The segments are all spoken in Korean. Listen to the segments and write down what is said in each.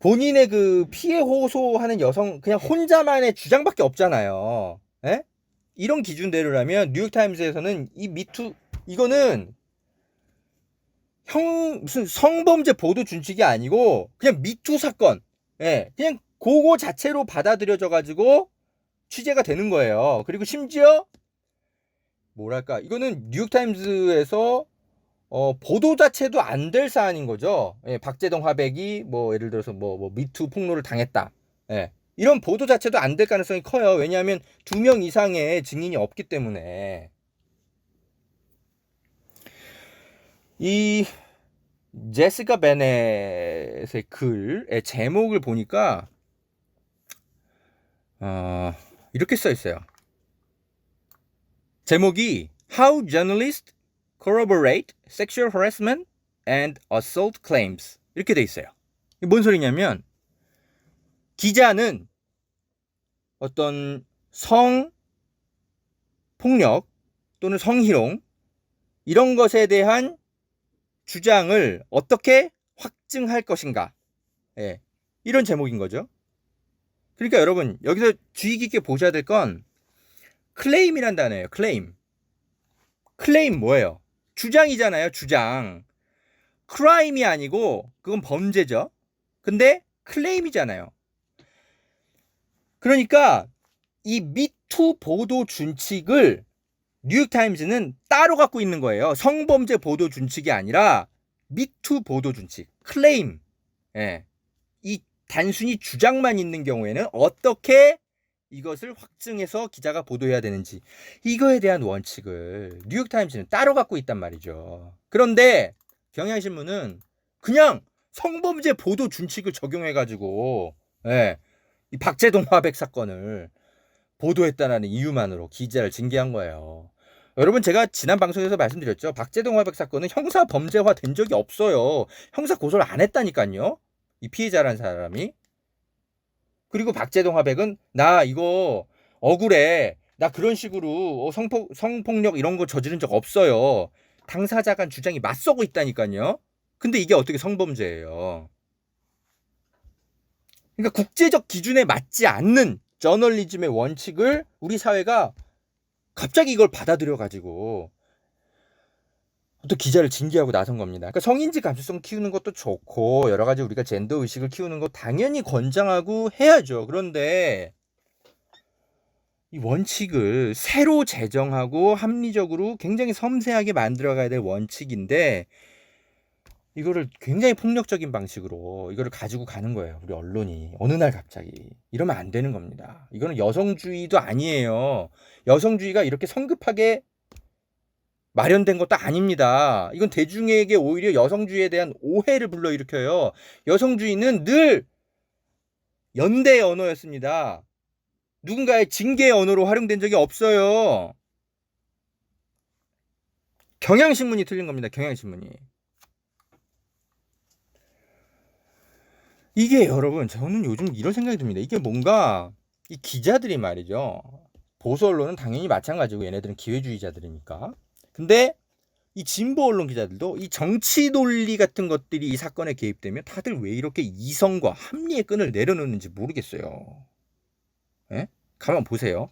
본인의 그 피해 호소하는 여성 그냥 혼자만의 주장밖에 없잖아요. 에? 이런 기준대로라면 뉴욕타임즈에서는 이 미투 이거는 무슨 성범죄 보도 준칙이 아니고 그냥 미투 사건, 예, 그냥 그거 자체로 받아들여져 가지고 취재가 되는 거예요. 그리고 심지어 뭐랄까 이거는 뉴욕타임즈에서 보도 자체도 안 될 사안인 거죠. 예, 박재동 화백이 뭐 예를 들어서 뭐 미투 폭로를 당했다. 예, 이런 보도 자체도 안 될 가능성이 커요. 왜냐하면 2명 이상의 증인이 없기 때문에. 이 제시카 베넷의 글의 제목을 보니까 이렇게 써 있어요. 제목이 How Journalists Corroborate Sexual Harassment and Assault Claims 이렇게 돼 있어요. 이게 뭔 소리냐면 기자는 어떤 성폭력 또는 성희롱 이런 것에 대한 주장을 어떻게 확증할 것인가. 예, 이런 제목인 거죠. 그러니까 여러분 여기서 주의 깊게 보셔야 될 건 클레임이란 단어예요. 클레임. 클레임 뭐예요? 주장이잖아요. 주장. 크라임이 아니고 그건 범죄죠. 근데 클레임이잖아요. 그러니까 이 미투 보도 준칙을 뉴욕타임즈는 따로 갖고 있는 거예요. 성범죄 보도 준칙이 아니라 미투 보도 준칙, 클레임. 예. 이 단순히 주장만 있는 경우에는 어떻게 이것을 확증해서 기자가 보도해야 되는지 이거에 대한 원칙을 뉴욕타임즈는 따로 갖고 있단 말이죠. 그런데 경향신문은 그냥 성범죄 보도 준칙을 적용해가지고 이 박재동 화백 사건을 보도했다는 이유만으로 기자를 징계한 거예요. 여러분 제가 지난 방송에서 말씀드렸죠. 박재동 화백 사건은 형사 범죄화 된 적이 없어요. 형사 고소를 안 했다니까요. 이 피해자란 사람이. 그리고 박재동 화백은 나 이거 억울해. 나 그런 식으로 성폭력 이런 거 저지른 적 없어요. 당사자 간 주장이 맞서고 있다니까요. 근데 이게 어떻게 성범죄예요. 그러니까 국제적 기준에 맞지 않는 저널리즘의 원칙을 우리 사회가 갑자기 이걸 받아들여가지고 또 기자를 징계하고 나선 겁니다. 그러니까 성인지 감수성 키우는 것도 좋고 여러 가지 우리가 젠더 의식을 키우는 거 당연히 권장하고 해야죠. 그런데 이 원칙을 새로 제정하고 합리적으로 굉장히 섬세하게 만들어가야 될 원칙인데 이거를 굉장히 폭력적인 방식으로 이거를 가지고 가는 거예요. 우리 언론이 어느 날 갑자기 이러면 안 되는 겁니다. 이거는 여성주의도 아니에요. 여성주의가 이렇게 성급하게 마련된 것도 아닙니다. 이건 대중에게 오히려 여성주의에 대한 오해를 불러일으켜요. 여성주의는 늘 연대의 언어였습니다. 누군가의 징계의 언어로 활용된 적이 없어요. 경향신문이 틀린 겁니다. 경향신문이. 이게 여러분 저는 요즘 이런 생각이 듭니다. 이게 뭔가 이 기자들이 말이죠. 보수 언론은 당연히 마찬가지고 얘네들은 기회주의자들이니까. 근데 이 진보 언론 기자들도 이 정치 논리 같은 것들이 이 사건에 개입되면 다들 왜 이렇게 이성과 합리의 끈을 내려놓는지 모르겠어요. 예? 가만 보세요.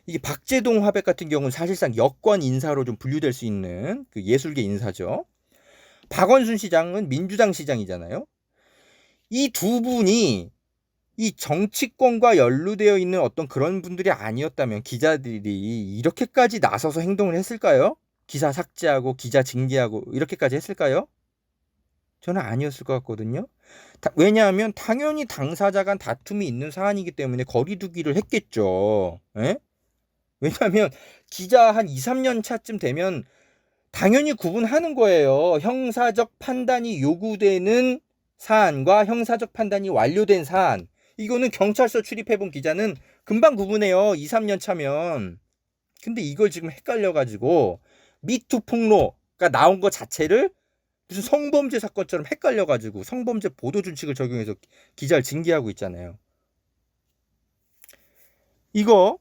이게 박재동 화백 같은 경우는 사실상 여권 인사로 좀 분류될 수 있는 그 예술계 인사죠. 박원순 시장은 민주당 시장이잖아요. 이 두 분이 이 정치권과 연루되어 있는 어떤 그런 분들이 아니었다면 기자들이 이렇게까지 나서서 행동을 했을까요? 기사 삭제하고 기자 징계하고 이렇게까지 했을까요? 저는 아니었을 것 같거든요. 왜냐하면 당연히 당사자 간 다툼이 있는 사안이기 때문에 거리두기를 했겠죠. 에? 왜냐하면 기자 한 2, 3년 차쯤 되면 당연히 구분하는 거예요. 형사적 판단이 요구되는 사안과 형사적 판단이 완료된 사안. 이거는 경찰서 출입해본 기자는 금방 구분해요. 2, 3년 차면. 근데 이걸 지금 헷갈려가지고 미투 폭로가 나온 것 자체를 무슨 성범죄 사건처럼 헷갈려가지고 성범죄 보도 준칙을 적용해서 기자를 징계하고 있잖아요. 이거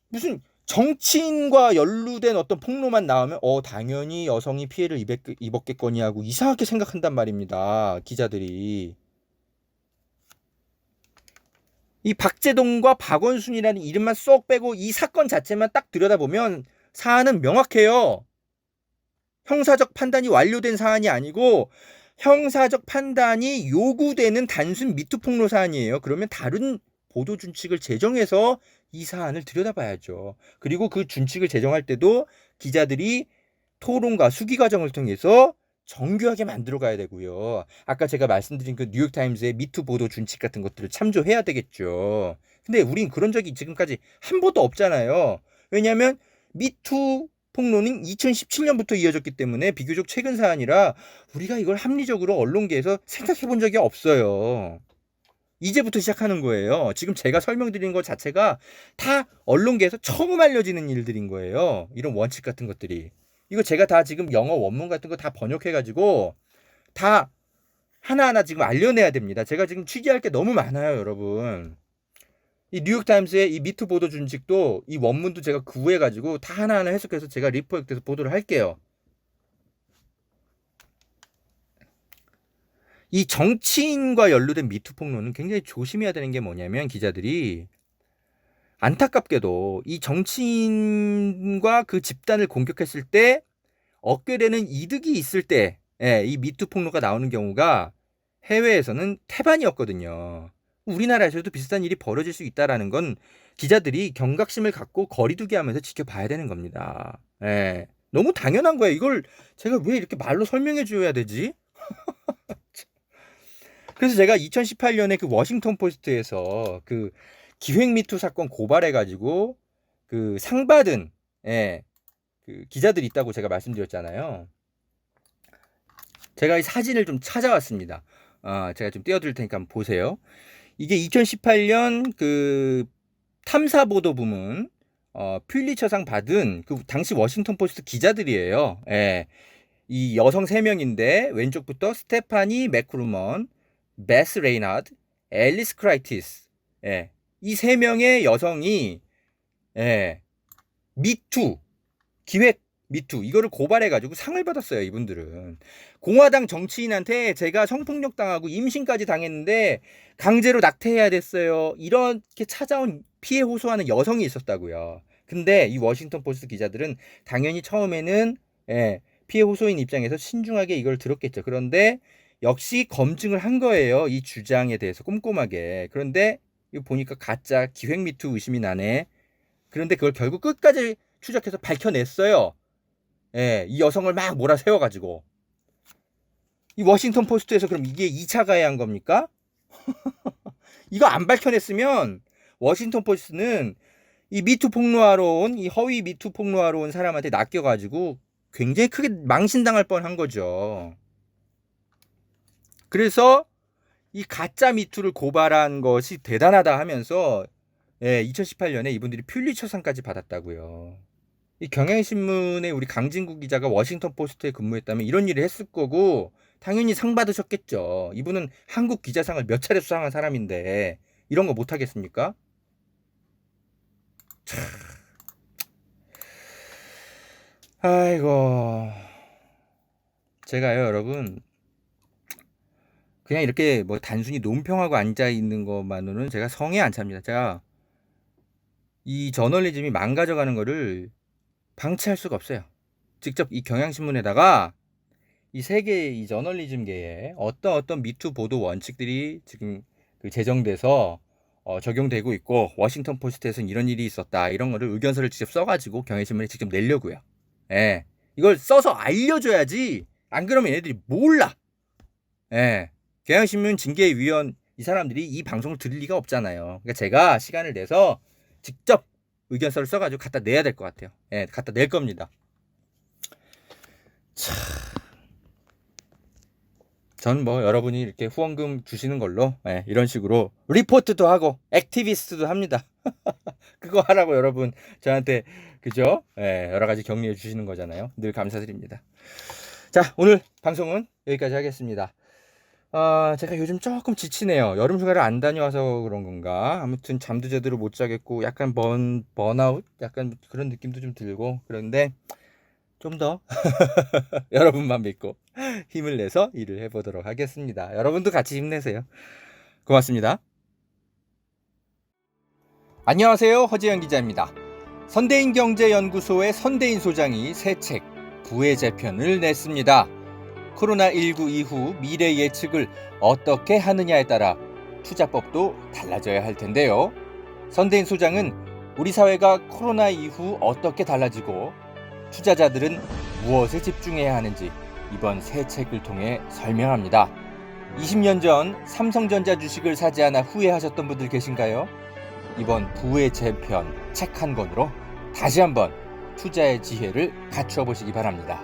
무슨 정치인과 연루된 어떤 폭로만 나오면 당연히 여성이 피해를 입었겠거니 하고 이상하게 생각한단 말입니다. 기자들이. 이 박재동과 박원순이라는 이름만 쏙 빼고 이 사건 자체만 딱 들여다보면 사안은 명확해요. 형사적 판단이 완료된 사안이 아니고 형사적 판단이 요구되는 단순 미투 폭로 사안이에요. 그러면 다른 보도 준칙을 제정해서 이 사안을 들여다봐야죠. 그리고 그 준칙을 제정할 때도 기자들이 토론과 수기 과정을 통해서 정교하게 만들어 가야 되고요. 아까 제가 말씀드린 그 뉴욕타임스의 미투 보도 준칙 같은 것들을 참조해야 되겠죠. 근데 우린 그런 적이 지금까지 한 번도 없잖아요. 왜냐하면 미투 폭로는 2017년부터 이어졌기 때문에 비교적 최근 사안이라 우리가 이걸 합리적으로 언론계에서 생각해 본 적이 없어요. 이제부터 시작하는 거예요. 지금 제가 설명드리는 것 자체가 다 언론계에서 처음 알려지는 일들인 거예요. 이런 원칙 같은 것들이. 이거 제가 다 지금 영어 원문 같은 거 다 번역해가지고 다 하나하나 지금 알려내야 됩니다. 제가 지금 취재할 게 너무 많아요, 여러분. 이 뉴욕타임스의 이 미투 보도 준칙도 이 원문도 제가 구해가지고 다 하나하나 해석해서 제가 리포트에서 보도를 할게요. 이 정치인과 연루된 미투 폭로는 굉장히 조심해야 되는 게 뭐냐면 기자들이 안타깝게도 이 정치인과 그 집단을 공격했을 때 얻게 되는 이득이 있을 때 이 미투 폭로가 나오는 경우가 해외에서는 태반이었거든요. 우리나라에서도 비슷한 일이 벌어질 수 있다는 건 기자들이 경각심을 갖고 거리두기 하면서 지켜봐야 되는 겁니다. 너무 당연한 거예요. 이걸 제가 왜 이렇게 말로 설명해 줘야 되지? 그래서 제가 2018년에 그 워싱턴 포스트에서 그 기획 미투 사건 고발해가지고 그 상 받은 그 기자들이 있다고 제가 말씀드렸잖아요. 제가 이 사진을 좀 찾아왔습니다. 제가 좀 띄워드릴 테니까 한번 보세요. 이게 2018년 그 탐사보도 부문 퓰리처상 받은 그 당시 워싱턴 포스트 기자들이에요. 이 여성 3명인데 왼쪽부터 스테파니 맥크루먼, 베스 레이나드, 앨리스 크라이티스. 이 3명의 여성이 미투 기획 미투 이거를 고발해가지고 상을 받았어요. 이분들은 공화당 정치인한테 제가 성폭력 당하고 임신까지 당했는데 강제로 낙태해야 됐어요. 이렇게 찾아온 피해 호소하는 여성이 있었다고요. 근데 이 워싱턴 포스트 기자들은 당연히 처음에는 피해 호소인 입장에서 신중하게 이걸 들었겠죠. 그런데 역시 검증을 한 거예요. 이 주장에 대해서 꼼꼼하게. 그런데 이거 보니까 가짜 기획 미투 의심이 나네. 그런데 그걸 결국 끝까지 추적해서 밝혀냈어요. 이 여성을 막 몰아세워가지고. 이 워싱턴 포스트에서 그럼 이게 2차 가해한 겁니까? 이거 안 밝혀냈으면 워싱턴 포스트는 이 미투 폭로하러 온, 이 허위 미투 폭로하러 온 사람한테 낚여가지고 굉장히 크게 망신당할 뻔한 거죠. 그래서 이 가짜 미투를 고발한 것이 대단하다 하면서 2018년에 이분들이 퓰리처상까지 받았다고요. 이 경향신문의 우리 강진구 기자가 워싱턴 포스트에 근무했다면 이런 일을 했을 거고 당연히 상 받으셨겠죠. 이분은 한국 기자상을 몇 차례 수상한 사람인데 이런 거 못 하겠습니까? 참. 아이고. 제가요, 여러분. 그냥 이렇게 뭐 단순히 논평하고 앉아 있는 것만으로는 제가 성에 안 찹니다. 제가 이 저널리즘이 망가져가는 거를 방치할 수가 없어요. 직접 이 경향신문에다가 이 세계 이 저널리즘계에 어떤 미투 보도 원칙들이 지금 그 제정돼서 적용되고 있고 워싱턴 포스트에서는 이런 일이 있었다 이런 거를 의견서를 직접 써가지고 경향신문에 직접 내려고요. 이걸 써서 알려줘야지. 안 그러면 얘네들이 몰라. 경향신문 징계위원 이 사람들이 이 방송을 들을 리가 없잖아요. 그러니까 제가 시간을 내서 직접 의견서를 써가지고 갖다 내야 될 것 같아요. 갖다 낼 겁니다. 참. 전 뭐 여러분이 이렇게 후원금 주시는 걸로 이런 식으로 리포트도 하고 액티비스트도 합니다. 그거 하라고 여러분 저한테 그죠? 여러 가지 격려해 주시는 거잖아요. 늘 감사드립니다. 자, 오늘 방송은 여기까지 하겠습니다. 제가 요즘 조금 지치네요. 여름 휴가를 안 다녀와서 그런 건가? 아무튼 잠도 제대로 못 자겠고 약간 번아웃? 약간 그런 느낌도 좀 들고 그런데 좀 더 여러분만 믿고 힘을 내서 일을 해보도록 하겠습니다. 여러분도 같이 힘내세요. 고맙습니다. 안녕하세요. 허재영 기자입니다. 선대인경제연구소의 선대인 소장이 새 책 부의 재편을 냈습니다. 코로나19 이후 미래 예측을 어떻게 하느냐에 따라 투자법도 달라져야 할 텐데요. 선대인 소장은 우리 사회가 코로나 이후 어떻게 달라지고 투자자들은 무엇에 집중해야 하는지 이번 새 책을 통해 설명합니다. 20년 전 삼성전자 주식을 사지 않아 후회하셨던 분들 계신가요? 이번 부의 재편 책 한 권으로 다시 한번 투자의 지혜를 갖추어 보시기 바랍니다.